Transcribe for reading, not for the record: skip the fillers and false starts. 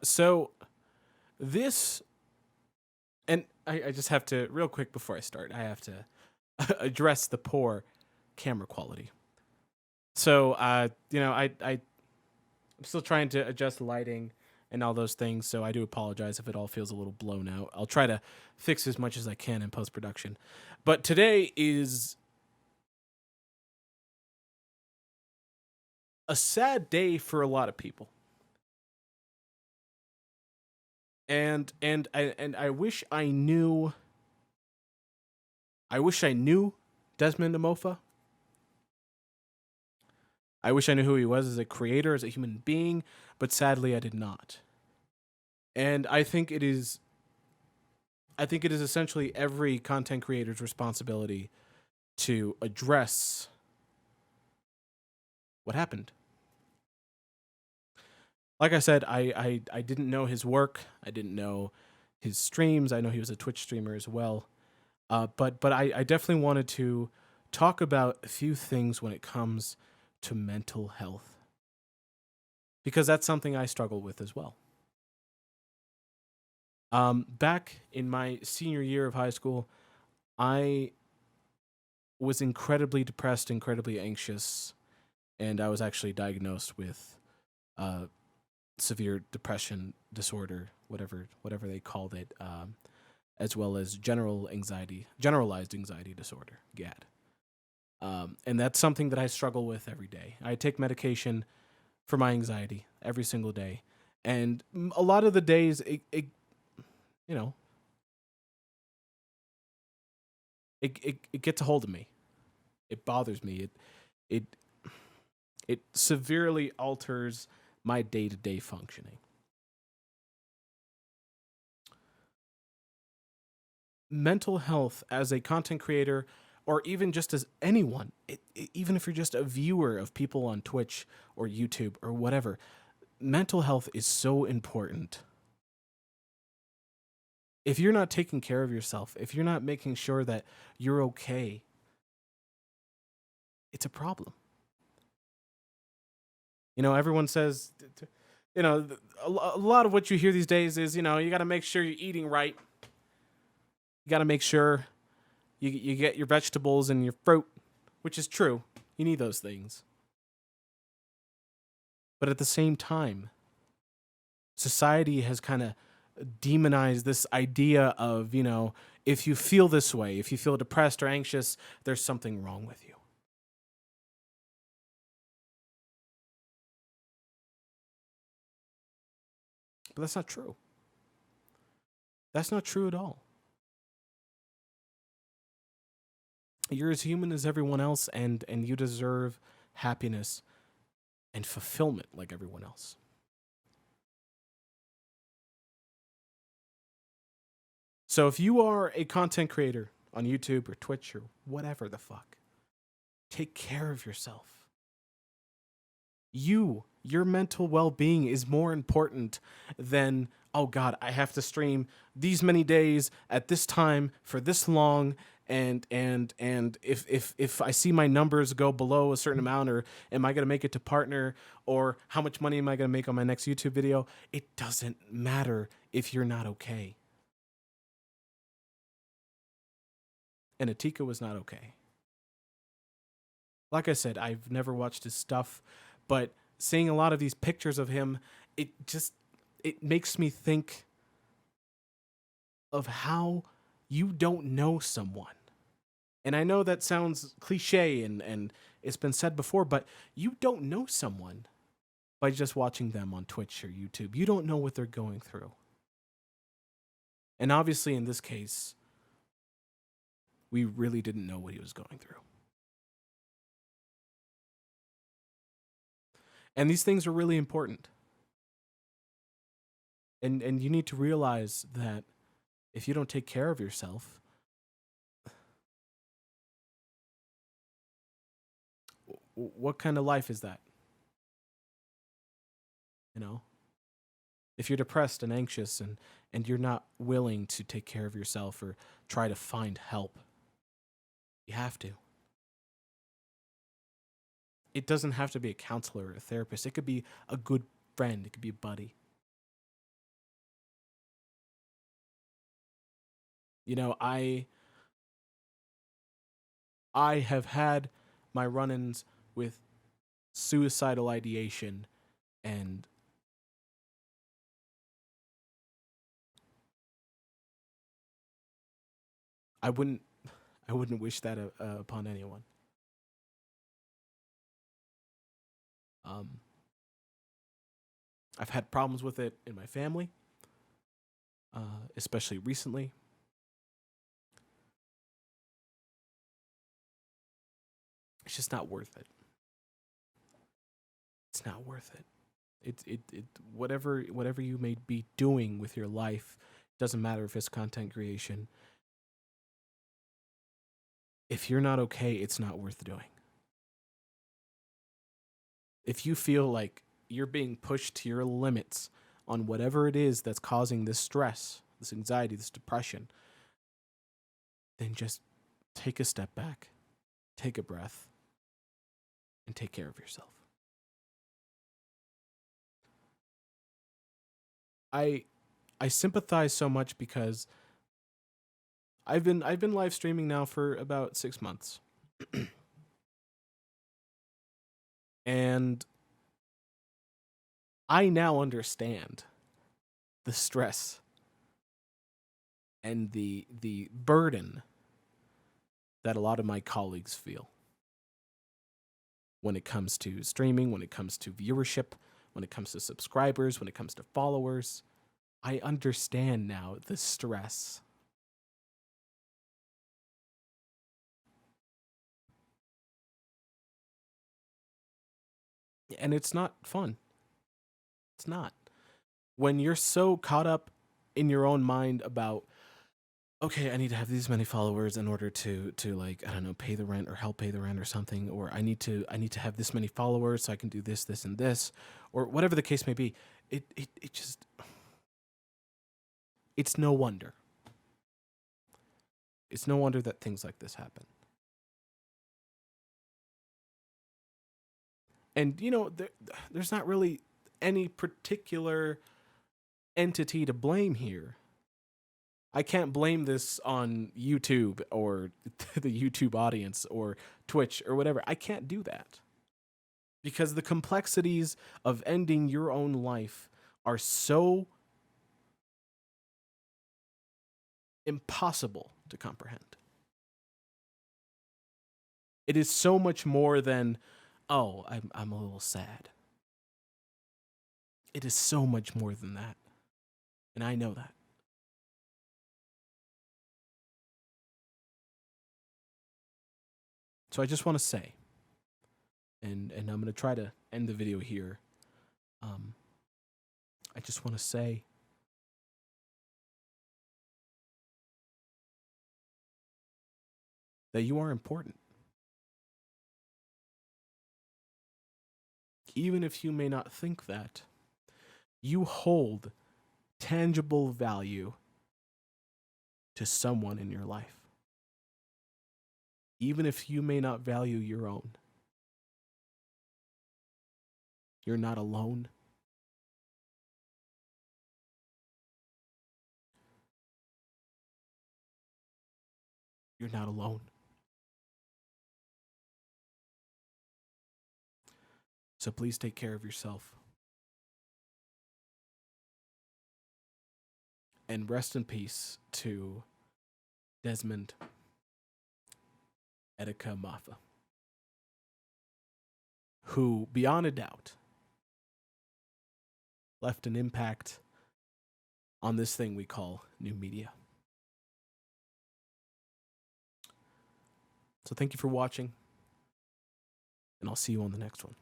So this, and I just have to, real quick before I start, I have to address the poor camera quality. So, I'm still trying to adjust the lighting and all those things. So I do apologize if it all feels a little blown out. I'll try to fix as much as I can in post production. But today is a sad day for a lot of people. And I wish I knew Desmond Amofa. I wish I knew who he was as a creator, as a human being, but sadly I did not. And I think it is essentially every content creator's responsibility to address what happened. Like I said, I didn't know his work. I didn't know his streams. I know he was a Twitch streamer as well. But I definitely wanted to talk about a few things when it comes to mental health, because that's something I struggle with as well. Back in my senior year of high school, I was incredibly depressed, incredibly anxious, and I was actually diagnosed with uh, severe depression disorder, whatever they called it, as well as generalized anxiety disorder, GAD. And that's something that I struggle with every day. I take medication for my anxiety every single day, and a lot of the days, you know, it gets a hold of me. It bothers me. It it severely alters my day to day functioning. Mental health as a content creator, or even just as anyone, even if you're just a viewer of people on Twitch or YouTube or whatever, mental health is so important. If you're not taking care of yourself, if you're not making sure that you're okay, it's a problem. Everyone says, a lot of what you hear these days is, you got to make sure you're eating right. You got to make sure you get your vegetables and your fruit, which is true. You need those things. But at the same time, society has kind of demonized this idea of, if you feel this way, if you feel depressed or anxious, there's something wrong with you. But that's not true. That's not true at all. You're as human as everyone else, and you deserve happiness and fulfillment like everyone else. So if you are a content creator on YouTube or Twitch or whatever the fuck, take care of yourself. Your mental well-being is more important than, oh god, I have to stream these many days at this time for this long, and if I see my numbers go below a certain amount, or am I going to make it to partner, or how much money am I going to make on my next YouTube video? It doesn't matter if you're not okay. And Etika was not okay. Like I said, I've never watched his stuff, but seeing a lot of these pictures of him, it makes me think of how you don't know someone. And I know that sounds cliche, and it's been said before, but you don't know someone by just watching them on Twitch or YouTube. You don't know what they're going through. And obviously in this case, we really didn't know what he was going through. And these things are really important. And you need to realize that if you don't take care of yourself, what kind of life is that? You know, if you're depressed and anxious, and you're not willing to take care of yourself or try to find help, you have to. It doesn't have to be a counselor or a therapist. It could be a good friend. It could be a buddy. You know, I have had my run-ins with suicidal ideation, and I wouldn't I wouldn't wish that upon anyone. Um, I've had problems with it in my family, especially recently. It's just not worth it. It's not worth it. It whatever you may be doing with your life, doesn't matter if it's content creation. If you're not okay, it's not worth doing. If you feel like you're being pushed to your limits on whatever it is that's causing this stress, this anxiety, this depression, then just take a step back, take a breath, and take care of yourself. I I sympathize so much because I've been live streaming now for about 6 months. And I now understand the stress and the burden that a lot of my colleagues feel when it comes to streaming, when it comes to viewership, when it comes to subscribers, when it comes to followers. I understand now the stress. And it's not fun. It's not. When you're so caught up in your own mind about, okay, I need to have these many followers in order to like, I don't know, pay the rent or help pay the rent or something, or I need to have this many followers so I can do this, this, and this, or whatever the case may be. It just, it's no wonder. It's no wonder that things like this happen. And there's not really any particular entity to blame here. I can't blame this on YouTube or the YouTube audience or Twitch or whatever. I can't do that because the complexities of ending your own life are so impossible to comprehend. It is so much more than, oh, I'm a little sad. It is so much more than that. And I know that. So I just want to say, and I'm going to try to end the video here. Um, I just want to say that you are important. Even if you may not think that, you hold tangible value to someone in your life. Even if you may not value your own, you're not alone. You're not alone. So please take care of yourself. And rest in peace to Desmond Etika Mafa, who, beyond a doubt, left an impact on this thing we call new media. So thank you for watching, and I'll see you on the next one.